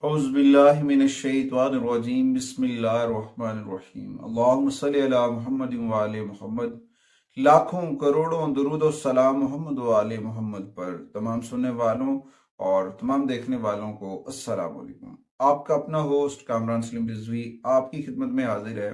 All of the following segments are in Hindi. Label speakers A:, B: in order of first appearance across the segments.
A: औज़ुबिल्लाहिमिनश्शैतानिर्रजीम बिस्मिल्लाहिर्रहमानिर्रहीम अल्लाहुम्मा सल्लि अला मुहम्मदिन व आले मुहम्मद। लाखों करोड़ों दुरूद और सलाम मोहम्मद व आले मोहम्मद पर। तमाम सुनने वालों और तमाम देखने वालों को अस्सलाम वालेकुम। आपका अपना होस्ट कामरान सलीम रिजवी आपकी खिदमत में हाजिर है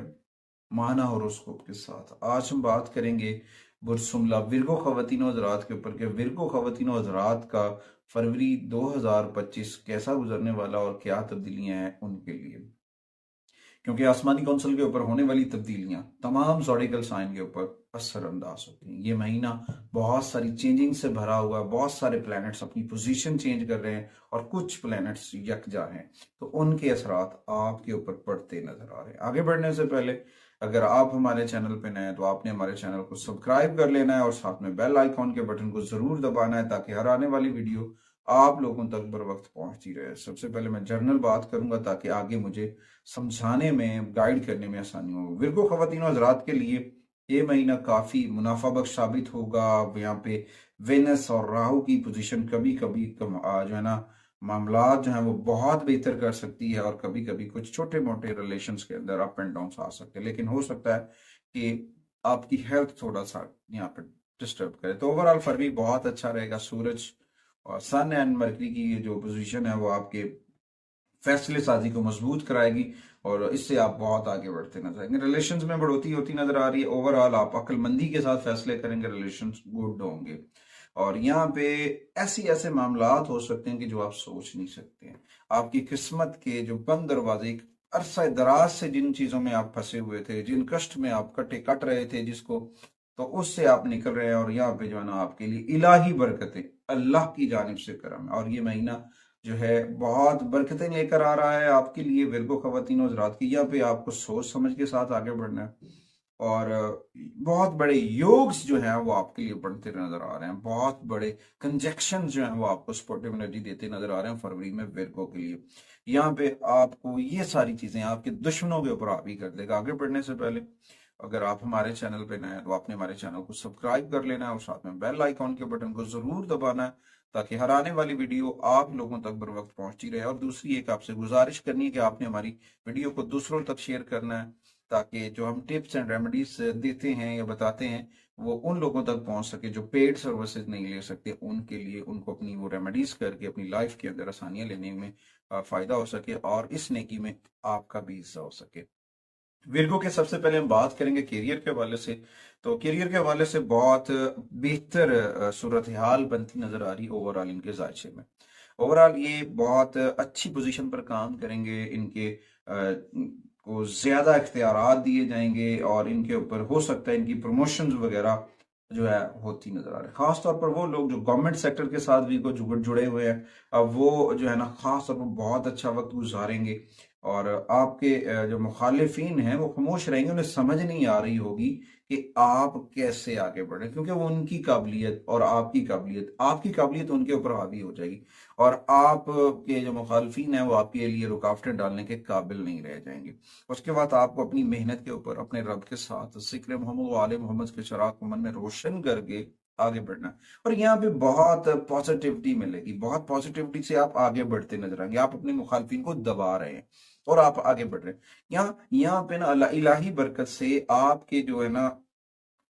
A: माहना होरोस्कोप के साथ। आज हम बात करेंगे बुरसुमला विर्गो ख़वातीन हज़रात के ऊपर कि विर्गो ख़वातीन हज़रात का फरवरी 2025 कैसा गुजरने वाला और क्या तब्दीलियां हैं उनके लिए, क्योंकि आसमानी कौंसिल के ऊपर होने वाली तब्दीलियां तमाम ज़ोडिकल साइन के ऊपर असरअंदाज होती हैं। ये महीना बहुत सारी चेंजिंग से भरा हुआ है, बहुत सारे प्लैनेट्स अपनी पोजीशन चेंज कर रहे हैं और कुछ प्लैनेट्स यकजा हैं, तो उनके असरात आपके ऊपर पड़ते नजर आ रहे हैं। आगे बढ़ने से पहले अगर आप हमारे चैनल पे नए हैं तो आपने हमारे चैनल को सब्सक्राइब कर लेना है और साथ में बेल आइकॉन के बटन को जरूर दबाना है ताकि हर आने वाली वीडियो आप लोगों तक बर वक्त पहुंचती रहे। सबसे पहले मैं जनरल बात करूंगा ताकि आगे मुझे समझाने में गाइड करने में आसानी हो। विर्गो ख़वातीन हज़रात के लिए ये महीना काफी मुनाफा बख्श साबित होगा। यहाँ पे वेनस और राहु की पोजीशन कभी कभी जो है ना मामला जो है वो बहुत बेहतर कर सकती है और कभी कभी कुछ छोटे मोटे रिलेशंस के अंदर अप एंड डाउन आ सकते हैं, लेकिन हो सकता है कि आपकी हेल्थ थोड़ा सा यहाँ पे डिस्टर्ब करे। तो ओवरऑल फरवरी बहुत अच्छा रहेगा। सूरज और सन एंड मरकरी की ये जो पोजीशन है वो आपके फैसले साजी को मजबूत कराएगी और इससे आप बहुत आगे बढ़ते नजर आएंगे। रिलेशंस में बढ़ोतरी होती नजर आ रही है। ओवरऑल आप अक्लमंदी के साथ फैसले करेंगे, रिलेशंस गुड होंगे। और यहाँ पे ऐसे ऐसे मामलात हो सकते हैं कि जो आप सोच नहीं सकते हैं। आपकी किस्मत के जो बंद दरवाजे, एक अरसा दराज से जिन चीजों में आप फंसे हुए थे, जिन कष्ट में आप कटे कट रहे थे जिसको, तो उससे आप निकल रहे हैं। और यहाँ पे जो है ना आपके लिए इलाही बरकतें अल्लाह की जानिब से करम है। और ये महीना जो है बहुत बरकतें लेकर आ रहा है आपके लिए विर्गो ख़वातीन हज़रात की। यहाँ पे आपको सोच समझ के साथ आगे बढ़ना है और बहुत बड़े योग्स जो हैं वो आपके लिए बनते नजर आ रहे हैं। बहुत बड़े कंजक्शन जो हैं वो आपको सपोर्टिव एनर्जी देते नजर आ रहे हैं फरवरी में विर्गो के लिए। यहाँ पे आपको ये सारी चीजें आपके दुश्मनों के ऊपर हावी कर देगा। आगे बढ़ने से पहले अगर आप हमारे चैनल पे नए हैं तो आपने हमारे चैनल को सब्सक्राइब कर लेना है और साथ में बेल आइकॉन के बटन को जरूर दबाना है ताकि हर आने वाली वीडियो आप लोगों तक बर वक्त पहुंचती रहे। और दूसरी एक आपसे गुजारिश करनी है कि आपने हमारी वीडियो को दूसरों तक शेयर करना है ताकि जो हम टिप्स एंड रेमेडीज देते हैं या बताते हैं वो उन लोगों तक पहुंच सके जो पेड सर्विसेज नहीं ले सकते, उनके लिए उनको अपनी वो रेमेडीज करके अपनी लाइफ के अंदर आसानियां लेने में फायदा हो सके और इस नेकी में आपका भी हिस्सा हो सके। विर्गो के सबसे पहले हम बात करेंगे करियर के हवाले से। तो करियर के हवाले से बहुत बेहतर सूरत हाल बनती नजर आ रही ओवरऑल इनके जायचे में। ओवरऑल ये बहुत अच्छी पोजीशन पर काम करेंगे। इनके को ज्यादा इख्तियारात दिए जाएंगे और इनके ऊपर हो सकता है इनकी प्रमोशंस वगैरह जो है होती नजर आ रही है। खास तौर पर वो लोग जो गवर्नमेंट सेक्टर के साथ भी को जुड़े हुए हैं, अब वो जो है ना खास तौर पर बहुत अच्छा वक्त गुजारेंगे। और आपके जो मुखालिफिन हैं वो खामोश रहेंगे, उन्हें समझ नहीं आ रही होगी कि आप कैसे आगे बढ़े, क्योंकि वो उनकी काबिलियत और आपकी काबिलियत उनके ऊपर हावी हो जाएगी और आप के जो मुखालिफिन हैं वो आपके लिए रुकावटें डालने के काबिल नहीं रह जाएंगे। उसके बाद आपको अपनी मेहनत के ऊपर अपने रब के साथ जिक्र मोहम्मद व आले मोहम्मद के चिराग को मन में रोशन करके आगे बढ़ना है। और यहाँ पे बहुत पॉजिटिविटी मिलेगी, बहुत पॉजिटिविटी से आप आगे बढ़ते नजर आएंगे। आप अपने मुखालिफिन को दबा रहे हैं और आप आगे बढ़ रहे हैं। यहाँ पे ना अल्लाह इलाही बरकत से आपके जो है ना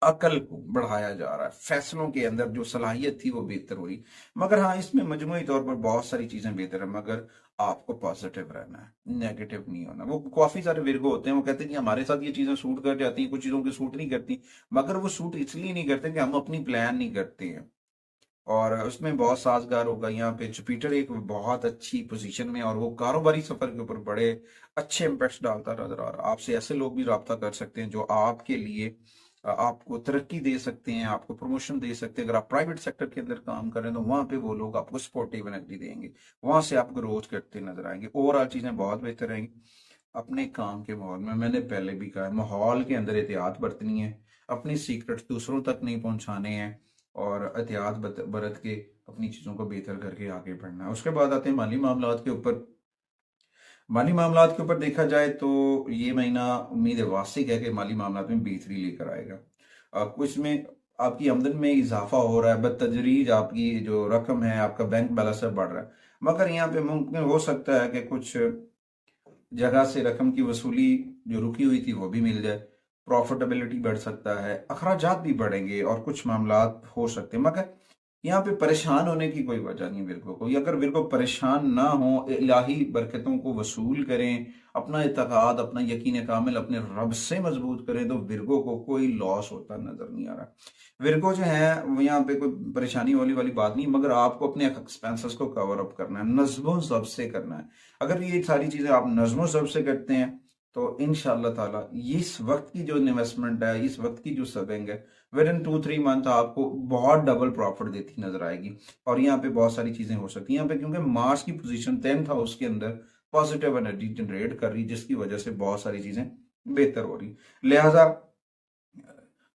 A: अकल को बढ़ाया जा रहा है। फैसलों के अंदर जो सलाहियत थी वो बेहतर हो रही। मगर हाँ, इसमें मजमूई तौर पर बहुत सारी चीजें बेहतर है, मगर आपको पॉजिटिव रहना है, नेगेटिव नहीं होना। वो काफी सारे विर्गो होते हैं वो कहते हैं कि हमारे साथ ये चीजें सूट कर जाती हैं, कुछ चीजों की सूट नहीं करती, मगर वो सूट इसलिए नहीं करते कि हम अपनी प्लान नहीं करते हैं और उसमें बहुत साजगार होगा। यहाँ पे जुपिटर एक बहुत अच्छी पोजीशन में और वो कारोबारी सफर के ऊपर बड़े अच्छे इम्पैक्ट डालता नजर आ रहा है। आपसे ऐसे लोग भी रब्ता कर सकते हैं जो आपके लिए आपको तरक्की दे सकते हैं, आपको प्रमोशन दे सकते हैं। अगर आप प्राइवेट सेक्टर के अंदर काम कर रहे हैं तो वहां पे वो लोग आपको सपोर्टिव एनर्जी देंगे, वहां से आप ग्रोथ करते नजर आएंगे। ओवरऑल चीजें बहुत बेहतर रहेंगी। अपने काम के माहौल में मैंने पहले भी कहा है, माहौल के अंदर एहतियात बरतनी है, अपनी सीक्रेट्स दूसरों तक नहीं पहुंचाने हैं और एहतियात बरत के अपनी चीजों को बेहतर करके आगे बढ़ना है। उसके बाद आते हैं माली मामलात के ऊपर। माली मामलात के ऊपर देखा जाए तो ये महीना उम्मीद है वासिक है कि माली मामलात में बेहतरी लेकर आएगा। कुछ में आपकी आमदन में इजाफा हो रहा है, बदतदरीज आपकी जो रकम है, आपका बैंक बैलेंस है बढ़ रहा है। मगर यहाँ पे मुमकिन हो सकता है कि कुछ जगह से रकम की वसूली जो रुकी हुई थी वो भी मिल जाए, प्रॉफिटेबिलिटी बढ़ सकता है, अखराजात भी बढ़ेंगे और कुछ मामलात हो सकते हैं। मगर यहाँ पे परेशान होने की कोई वजह नहीं विरगो को। अगर विरगो परेशान ना हो, इलाही बरकतों को वसूल करें, अपना इत्तेकाद, अपना यकीन कामिल अपने रब से मजबूत करें, तो विरगो को कोई लॉस होता नजर नहीं आ रहा। विरगो जो है वो यहाँ पे कोई परेशानी वाली बात नहीं, मगर आपको अपने एक्सपेंसेस को कवर अप करना है, नज़्मो ज़ब्त से करना है। अगर ये सारी चीजें आप नज़्मो ज़ब्त से करते हैं तो इंशाअल्लाह ताला इस वक्त की जो इन्वेस्टमेंट है, इस वक्त की जो सेविंग है, विद इन 2-3 मंथ आपको बहुत डबल प्रॉफिट देती नजर आएगी। और यहाँ पे बहुत सारी चीजें हो सकती हैं यहाँ पे, क्योंकि मार्स की पोजीशन 10th हाउस के अंदर पॉजिटिव एनर्जी जनरेट कर रही, जिसकी वजह से बहुत सारी चीजें बेहतर हो रही। लिहाजा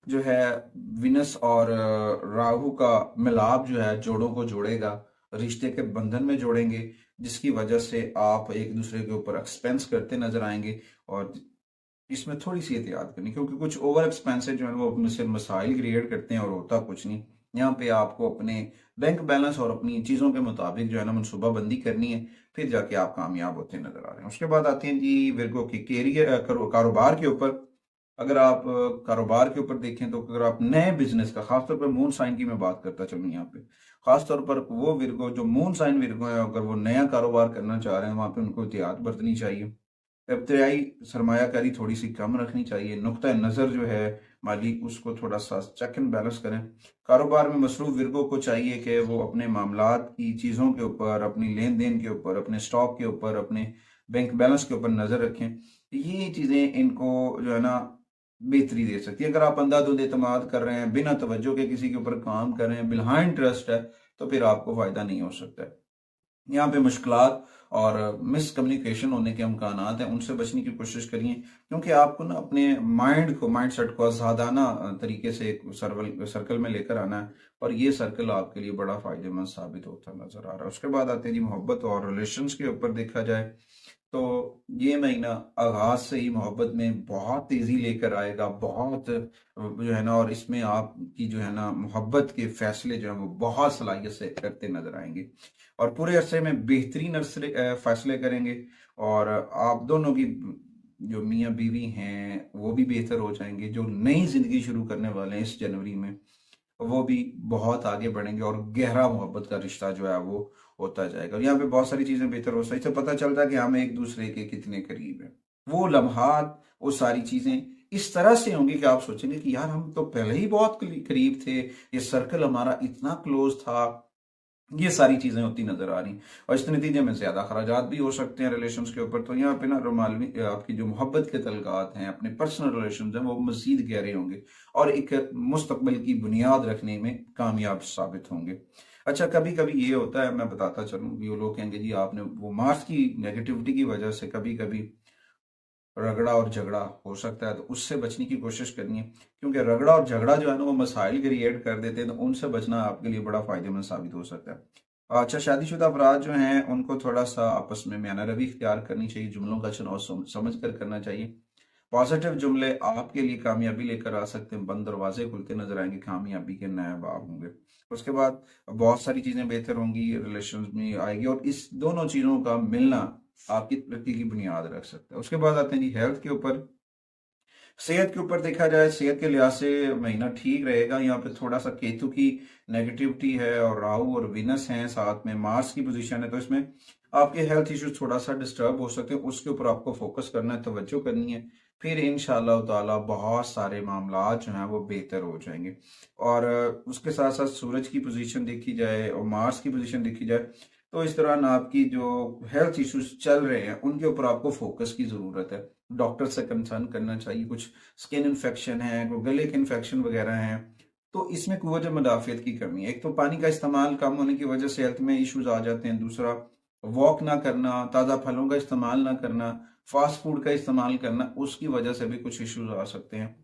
A: जो है विनस और राहु का मिलाप जो है जोड़ों को जोड़ेगा, रिश्ते के बंधन में जोड़ेंगे, जिसकी वजह से आप एक दूसरे के ऊपर एक्सपेंस करते नजर आएंगे। और इसमें थोड़ी सी एहतियात करनी, क्योंकि कुछ ओवर एक्सपेंसेस जो है वो अपने से मसाइल क्रिएट करते हैं और होता कुछ नहीं। यहाँ पे आपको अपने बैंक बैलेंस और अपनी चीज़ों के मुताबिक जो है ना मनसूबाबंदी करनी है, फिर जाके आप कामयाब होते नजर आ रहे हैं। उसके बाद आते हैं जी विर्गो की कैरियर कारोबार के ऊपर। अगर आप कारोबार के ऊपर देखें तो अगर आप नए बिजनेस का, खासतौर पर मून साइन की मैं बात करता चलूँ यहाँ पे, खासतौर पर वो विर्गो जो मून साइन विर्गो है, अगर वो नया कारोबार करना चाह रहे हैं वहां पे उनको एहतियात बरतनी चाहिए। इब्तदाई सरमायाकारी थोड़ी सी कम रखनी चाहिए, नुक्ता नज़र जो है माली उसको थोड़ा सा चेक एंड बैलेंस करें। कारोबार में मसरूफ विर्गो को चाहिए कि वो अपने मामलात की चीज़ों के ऊपर, अपनी लेन देन के ऊपर, अपने स्टॉक के ऊपर, अपने बैंक बैलेंस के ऊपर नज़र रखें। ये चीज़ें इनको जो है ना बेहतरी दे सकती है। अगर आप अंधाधुंध एतमाद कर रहे हैं, बिना तवज्जो के किसी के ऊपर काम कर रहे हैं, बिहाइंड ट्रस्ट है, तो फिर आपको फायदा नहीं हो सकता है। यहाँ पे मुश्किलात और मिसकम्युनिकेशन होने के अमकानात हैं, उनसे बचने की कोशिश करिए, क्योंकि आपको ना अपने माइंड सेट को आजादाना तरीके से एक सर्कल में लेकर आना है, और ये सर्कल आपके लिए बड़ा फायदेमंद साबित होता नजर आ रहा है। उसके बाद आते हैं जी मोहब्बत और रिलेशंस के ऊपर देखा जाए तो ये महीना आगाज से ही मोहब्बत में बहुत तेजी लेकर आएगा, बहुत जो है ना, और इसमें आपकी जो है ना मोहब्बत के फैसले जो है वो बहुत सलाहियत से करते नजर आएंगे, और पूरे अरसे में बेहतरीन फैसले करेंगे। और आप दोनों की जो मियाँ बीवी हैं वो भी बेहतर हो जाएंगे। जो नई जिंदगी शुरू करने वाले हैं इस जनवरी में, वो भी बहुत आगे बढ़ेंगे, और गहरा मोहब्बत का रिश्ता जो है वो होता जाएगा। और यहाँ पे बहुत सारी चीजें बेहतर हो सकती, इससे पता चलता है कि हम एक दूसरे के कितने करीब हैं। वो लम्हात, वो सारी चीजें इस तरह से होंगी कि आप सोचेंगे कि यार हम तो पहले ही बहुत करीब थे, ये सर्कल हमारा इतना क्लोज था। ये सारी चीजें होती नजर आ रही, और इस नतीजे में ज्यादा खराजात भी हो सकते हैं रिलेशंस के ऊपर। तो यहाँ पे ना रोमानवी आपकी जो मोहब्बत के तलकात हैं, अपने पर्सनल रिलेशंस हैं, वो मजीद गहरे होंगे और एक मुस्तकबिल की बुनियाद रखने में कामयाब साबित होंगे। अच्छा, कभी कभी ये होता है, मैं बताता चलूँ, वो लोग कहेंगे जी आपने वो मार्स की नेगेटिविटी की वजह से कभी कभी रगड़ा और झगड़ा हो सकता है, तो उससे बचने की कोशिश करनी है, क्योंकि रगड़ा और झगड़ा जो है ना वो मसाइल क्रिएट कर देते हैं, तो उनसे बचना आपके लिए बड़ा फायदेमंद साबित हो सकता है। अच्छा, शादीशुदा अफराद जो हैं उनको थोड़ा सा आपस में म्याना रवि इख्तियार करनी चाहिए, जुमलों का चुनाव समझ कर करना चाहिए। पॉजिटिव जुमले आपके लिए कामयाबी लेकर आ सकते हैं, बंद दरवाजे खुलते नजर आएंगे, कामयाबी के नए बाब होंगे। उसके बाद बहुत सारी चीजें बेहतर होंगी, रिलेशन में आएगी, और इस दोनों चीजों का मिलना आपकी तरक्की की बुनियाद रख सकता है। उसके बाद आते हैं जी हेल्थ के ऊपर। सेहत के ऊपर देखा जाए, सेहत के लिहाज से महीना ठीक रहेगा। यहाँ पे थोड़ा सा केतु की नेगेटिविटी है, और राहु और विनस हैं, साथ में मार्स की पोजीशन है, तो इसमें आपके हेल्थ इश्यूज थोड़ा सा डिस्टर्ब हो सकते हैं। उसके ऊपर आपको फोकस करना है, तवज्जो करनी है, फिर इंशाअल्लाह ताला बहुत सारे मामला जो हैं वो बेहतर हो जाएंगे। और उसके साथ साथ सूरज की पोजीशन देखी जाए और मार्स की पोजीशन देखी जाए, तो इस दौरान आपकी जो हेल्थ इश्यूज चल रहे हैं उनके ऊपर आपको फोकस की जरूरत है। डॉक्टर से कंसर्न करना चाहिए। कुछ स्किन इन्फेक्शन है, कोई गले के इन्फेक्शन वगैरह हैं, तो इसमें कुव्वत मुदाफियत की कमी है। एक तो पानी का इस्तेमाल कम होने की वजह से हेल्थ में इश्यूज आ जाते हैं। दूसरा, वॉक ना करना, ताज़ा फलों का इस्तेमाल ना करना, फास्ट फूड का इस्तेमाल करना, उसकी वजह से भी कुछ इश्यूज आ सकते हैं।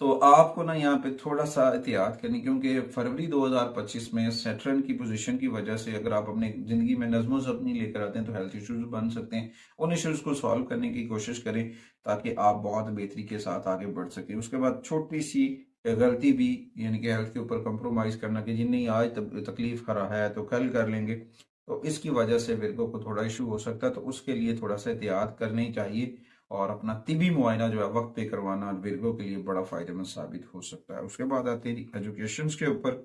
A: तो आपको ना यहाँ पे थोड़ा सा एहतियात करनी, क्योंकि फरवरी 2025 में सैटर्न की पोजीशन की वजह से अगर आप अपनी जिंदगी में नज़्मो ज़ब्त नहीं लेकर आते हैं तो हेल्थ इश्यूज बन सकते हैं। उन इश्यूज को सॉल्व करने की कोशिश करें, ताकि आप बहुत बेहतरी के साथ आगे बढ़ सकें। उसके बाद छोटी सी गलती भी, यानी कि हेल्थ के ऊपर कंप्रोमाइज करना कि जी नहीं आज तकलीफ खरा है तो कल कर लेंगे, तो इसकी वजह से विर्गो को थोड़ा इशू हो सकता है, तो उसके लिए थोड़ा सा एहतियात करनी चाहिए और अपना तिबी मुआयना जो है वक्त पे करवाना विर्गो के लिए बड़ा फायदेमंद साबित हो सकता है। उसके बाद आते हैं एजुकेशन के ऊपर।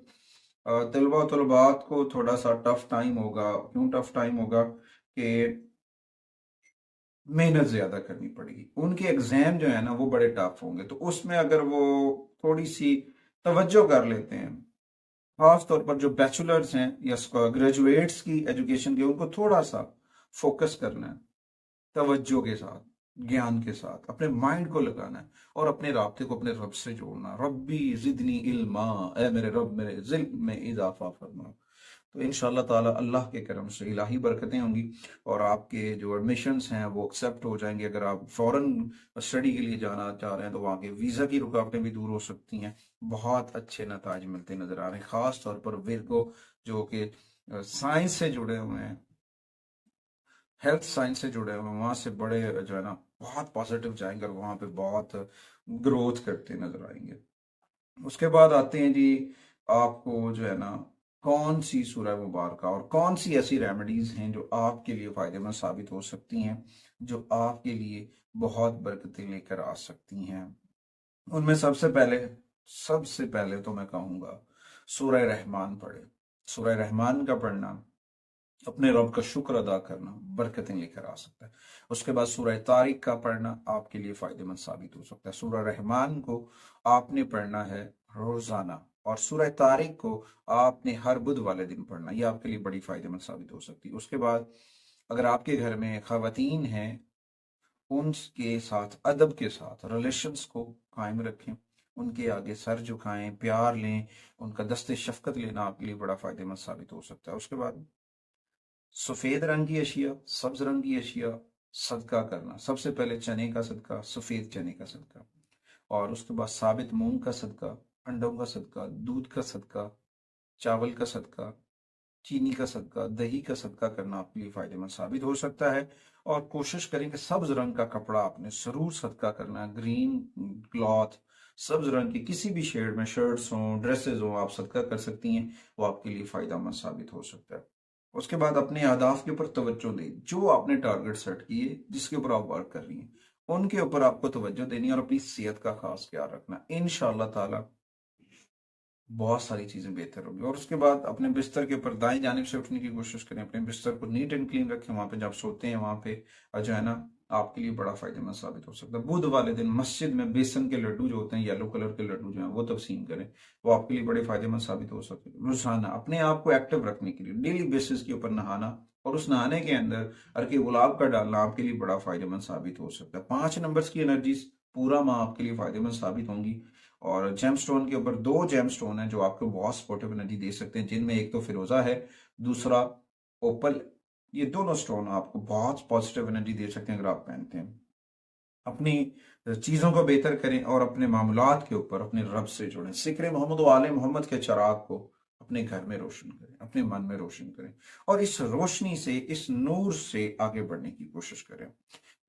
A: तलबा तलबात को थोड़ा सा टफ टाइम होगा। क्यों टफ टाइम होगा? कि मेहनत ज्यादा करनी पड़ेगी, उनके एग्जाम जो है ना वो बड़े टफ होंगे, तो उसमें अगर वो थोड़ी सी तवज्जो कर लेते हैं, खास तौर पर जो बैचलर्स हैं या ग्रेजुएट्स की एजुकेशन की, उनको थोड़ा सा फोकस करना है, तवज्जो के साथ, ज्ञान के साथ अपने माइंड को लगाना है और अपने राब्ते को अपने रब से जोड़ना। रब्बी जिदनी इल्मा, ए मेरे रब मेरे जिल्म में इजाफा फरमा। तो इंशाअल्लाह ताला अल्लाह के करम से इलाही बरकतें होंगी और आपके जो एडमिशन्स हैं वो एक्सेप्ट हो जाएंगे। अगर आप फॉरेन स्टडी के लिए जाना चाह रहे हैं तो वहाँ के वीज़ा की रुकावटें भी दूर हो सकती हैं। बहुत अच्छे नताज मिलते नज़र आ रहे हैं, ख़ास तौर पर विर्गो जो कि साइंस से जुड़े हुए हैं, हेल्थ साइंस से जुड़े हुए हैं, वहाँ से बड़े जो है ना बहुत पॉजिटिव जाएंगे और वहाँ पे बहुत ग्रोथ करते नज़र आएंगे। उसके बाद आते हैं जी, आपको जो है ना कौन सी सूरह मुबारक और कौन सी ऐसी रेमेडीज हैं जो आपके लिए फायदेमंद साबित हो सकती हैं, जो आपके लिए बहुत बरकतें लेकर आ सकती हैं। उनमें सबसे पहले तो मैं कहूँगा सूरह रहमान पढ़े। सूरह रहमान का पढ़ना, अपने रब का शुक्र अदा करना बरकतें लेकर आ सकता है। उसके बाद सूरह तारिक का पढ़ना आपके लिए फायदेमंद साबित हो सकता है। सूरह रहमान को आपने पढ़ना है रोजाना और सूरह तारिक को आपने हर बुध वाले दिन पढ़ना, यह आपके लिए बड़ी फायदेमंद साबित हो सकती है। उसके बाद अगर आपके घर में खवातीन हैं, उनके साथ अदब के साथ रिलेशंस को कायम रखें, उनके आगे सर झुकाएं, प्यार लें, उनका दस्ते शफकत लेना आपके लिए बड़ा फायदेमंद साबित हो सकता है। उसके बाद सफेद रंग की अशिया, सब्ज रंग की अशिया सदका करना, सबसे पहले चने का सदका, सफेद चने का सदका, और उसके बाद साबित मूंग का सदका, अंडों का सदका, दूध का सदका, चावल का सदका, चीनी का सदका, दही का सदका करना आपके लिए फायदेमंद साबित हो सकता है। और कोशिश करें कि सब्ज रंग का कपड़ा आपने जरूर सदका करना है। ग्रीन क्लॉथ, सब्ज रंग की किसी भी शेड में शर्ट्स हों, ड्रेसेस हों, आप सदका कर सकती हैं, वो आपके लिए फायदेमंद साबित हो सकता है। उसके बाद अपने अहदाफ के ऊपर तवज्जो दें, जो आपने टारगेट सेट किए, जिसके ऊपर आप वर्क कर रही हैं, उनके ऊपर आपको तवज्जो देनी है और अपनी सेहत का खास ख्याल रखना। इंशाअल्लाह ताला बहुत सारी चीजें बेहतर होगी। और उसके बाद अपने बिस्तर के ऊपर दाएं जानिब से उठने की कोशिश करें, अपने बिस्तर को नीट एंड क्लीन रखें, वहां पे जब सोते हैं वहां पे जो है ना आपके लिए बड़ा फायदेमंद साबित हो सकता है। बुध वाले दिन मस्जिद में बेसन के लड्डू जो होते हैं, येलो कलर के लड्डू जो हैं, वो तकसीम करें, वो आपके लिए बड़े फायदेमंद साबित हो सकते हैं। रोजाना अपने आप को एक्टिव रखने के लिए डेली बेसिस के ऊपर नहाना और उस नहाने के अंदर अर्के गुलाब का डालना आपके लिए बड़ा फायदेमंद साबित हो सकता है। 5 नंबर्स की एनर्जी पूरा माह आपके लिए फायदेमंद साबित होंगी। और जेम स्टोन के ऊपर 2 जेम स्टोन है जो आपको बहुत सपोर्टिव एनर्जी दे सकते हैं, जिनमें एक तो फिरोजा है, दूसरा ओपल। ये दोनों स्टोन आपको बहुत पॉजिटिव एनर्जी दे सकते हैं अगर आप पहनते हैं। अपनी चीजों को बेहतर करें और अपने मामलात के ऊपर अपने रब से जुड़ें। सिक्र मोहम्मद व आले मोहम्मद के चिराग को अपने घर में रोशन करें, अपने मन में रोशन करें और इस रोशनी से, इस नूर से आगे बढ़ने की कोशिश करें।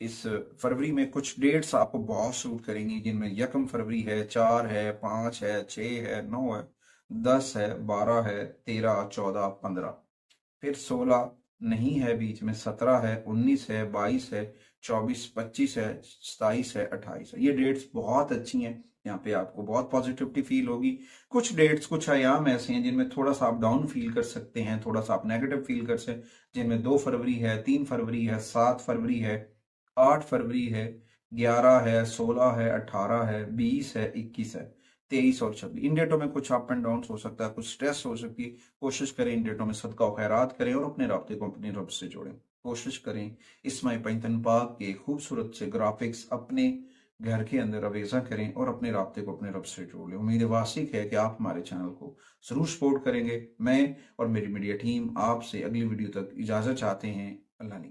A: इस फरवरी में कुछ डेट्स आपको बहुत सूट करेंगी, जिनमें 1 फरवरी है, 4 है, 5 है, 6 है, 9 है, 10 है, 12 है, 13, 14, 15, फिर 16 नहीं है, बीच में 17 है, 19 है, 22 है, 24, 25 है, 27 है, 28 है। ये डेट्स बहुत अच्छी हैं, यहाँ पे आपको बहुत पॉजिटिविटी फील होगी। कुछ डेट्स, कुछ आयाम ऐसे हैं जिनमें थोड़ा सा आप डाउन फील कर सकते हैं, थोड़ा सा आप नेगेटिव फील कर सकते हैं, जिनमें 2 फरवरी है, 3 फरवरी है, 7 फरवरी है, 8 फरवरी है, 11 है, 16 है, 18 है, 20 है, 21 है, 23 और 26। इन डेटों में कुछ अप एंड डाउन हो सकता है, कुछ स्ट्रेस हो सकती है। कोशिश करें इन डेटों में सदका और खैरात करें और अपने राब्ते को अपने रब से जोड़ें। कोशिश करें इस्माई पैंतन पाक के खूबसूरत से ग्राफिक्स अपने घर के अंदर अवेजा करें और अपने राब्ते को अपने रब से जोड़ लें। उम्मीद वासिक है कि आप हमारे चैनल को जरूर सपोर्ट करेंगे। मैं और मेरी मीडिया टीम आपसे अगली वीडियो तक इजाजत चाहते हैं। अल्लाह ने